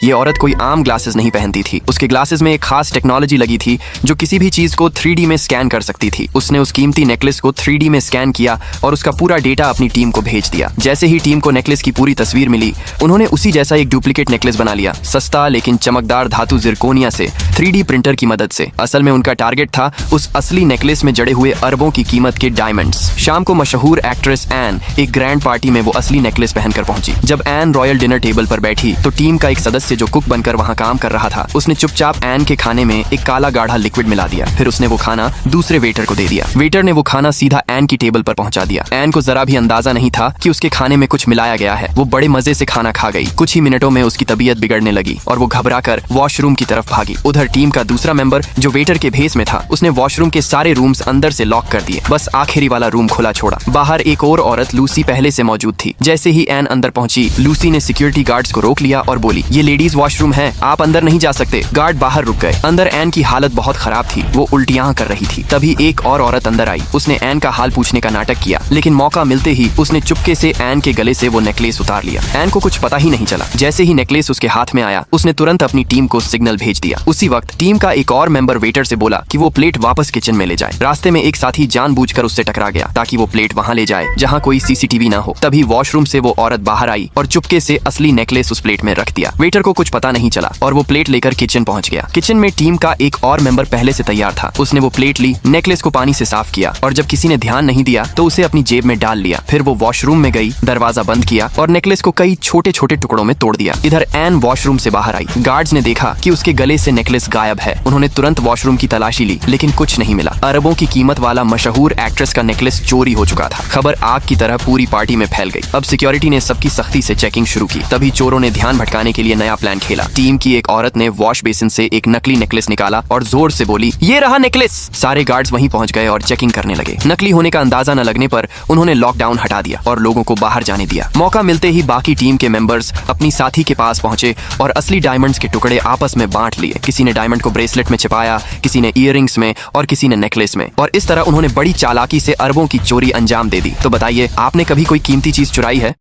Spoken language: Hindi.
ये औरत कोई आम ग्लासेस नहीं पहनती थी। उसके ग्लासेस में एक खास टेक्नोलॉजी लगी थी जो किसी भी चीज को 3D में स्कैन कर सकती थी। उसने उस कीमती नेकलेस को 3D में स्कैन किया और उसका पूरा डेटा अपनी टीम को भेज दिया। जैसे ही टीम को नेकलेस की पूरी तस्वीर मिली, उन्होंने उसी जैसा एक डुप्लीकेट नेकलेस बना लिया, सस्ता लेकिन चमकदार धातु जिरकोनिया से 3D प्रिंटर की मदद से। असल में उनका टारगेट था उस असली नेकलेस में जड़े हुए अरबों की कीमत के डायमंड्स। शाम को मशहूर एक्ट्रेस एन एक ग्रैंड पार्टी में वो असली नेकलेस पहनकर पहुंची। जब एन रॉयल डिनर टेबल पर बैठी तो टीम का एक सदस्य जो कुक बनकर वहां काम कर रहा था, उसने चुपचाप एन के खाने में एक काला गाढ़ा लिक्विड मिला दिया। फिर उसने वो खाना दूसरे वेटर को दे दिया। वेटर ने वो खाना सीधा एन की टेबल पर पहुंचा दिया। एन को जरा भी अंदाजा नहीं था कि उसके खाने में कुछ मिलाया गया है। वो बड़े मजे से खाना खा गई। कुछ ही मिनटों में उसकी तबीयत बिगड़ने लगी और वो घबराकर वॉशरूम की तरफ भागी। उधर टीम का दूसरा मेंबर जो वेटर के भेस में था, उसने वॉशरूम के सारे रूम्स अंदर से लॉक कर दिए, बस आखिरी वाला रूम खुला छोड़ा। बाहर एक और औरत लूसी पहले से मौजूद थी। जैसे ही एन अंदर पहुंची, लूसी ने सिक्योरिटी गार्ड्स को रोक लिया और बोली, ये लेडीज वॉशरूम है, आप अंदर नहीं जा सकते। गार्ड बाहर रुक गए। अंदर एन की हालत बहुत खराब थी, वो उल्टियां कर रही थी। तभी एक और औरत अंदर आई। उसने एन का हाल पूछने का नाटक किया, लेकिन मौका मिलते ही उसने चुपके से एन के गले से वो नेकलेस उतार लिया। एन को कुछ पता ही नहीं चला। जैसे ही नेकलेस उसके हाथ में आया, उसने तुरंत अपनी टीम को सिग्नल भेज दिया। उसी वक्त टीम का एक और मेंबर वेटर से बोला कि वो प्लेट वापस किचन में ले जाए। रास्ते में एक साथी जानबूझकर उससे टकरा गया ताकि वो प्लेट वहां ले जाए जहां कोई सीसीटीवी ना हो। तभी वॉशरूम से वो औरत बाहर आई और चुपके से असली नेकलेस उस प्लेट में रख दिया। वेटर को कुछ पता नहीं चला और वो प्लेट लेकर किचन पहुंच गया। किचन में टीम का एक और मेंबर पहले से तैयार था। उसने वो प्लेट ली, नेकलेस को पानी से साफ किया और जब किसी ने ध्यान नहीं दिया तो उसे अपनी जेब में डाल लिया। फिर वो वॉशरूम में गई, दरवाजा बंद किया और नेकलेस को कई छोटे छोटे टुकड़ों में तोड़ दिया। इधर एन वॉशरूम से बाहर आई। गार्ड्स ने देखा कि उसके गले से नेकलेस गायब है। उन्होंने तुरंत वॉशरूम की तलाशी ली, लेकिन कुछ नहीं मिला। अरबों की कीमत वाला मशहूर एक्ट्रेस का नेकलेस चोरी हो चुका था। खबर आग की तरह पूरी पार्टी में फैल गई। अब सिक्योरिटी ने सबकी सख्ती से चेकिंग शुरू की। तभी चोरों ने ध्यान भटकाने के लिए नया प्लान खेला। टीम की एक औरत ने वॉश बेसिन से एक नकली नेकलेस निकाला और जोर से बोली, ये रहा नेकलेस। सारे गार्ड्स वहीं पहुंच गए और चेकिंग करने लगे। नकली होने का अंदाजा न लगने पर उन्होंने लॉकडाउन हटा दिया और लोगों को बाहर जाने दिया। मौका मिलते ही बाकी टीम के मेंबर्स अपनी साथी के पास पहुंचे और असली डायमंड्स के टुकड़े आपस में बांट लिए। किसी ने डायमंड को ब्रेसलेट में छिपाया, किसी ने ईयररिंग्स में और किसी ने नेकलेस में, और इस तरह उन्होंने बड़ी चालाकी से अरबों की चोरी अंजाम दे दी। तो बताइए, आपने कभी कोई कीमती चीज चुराई है?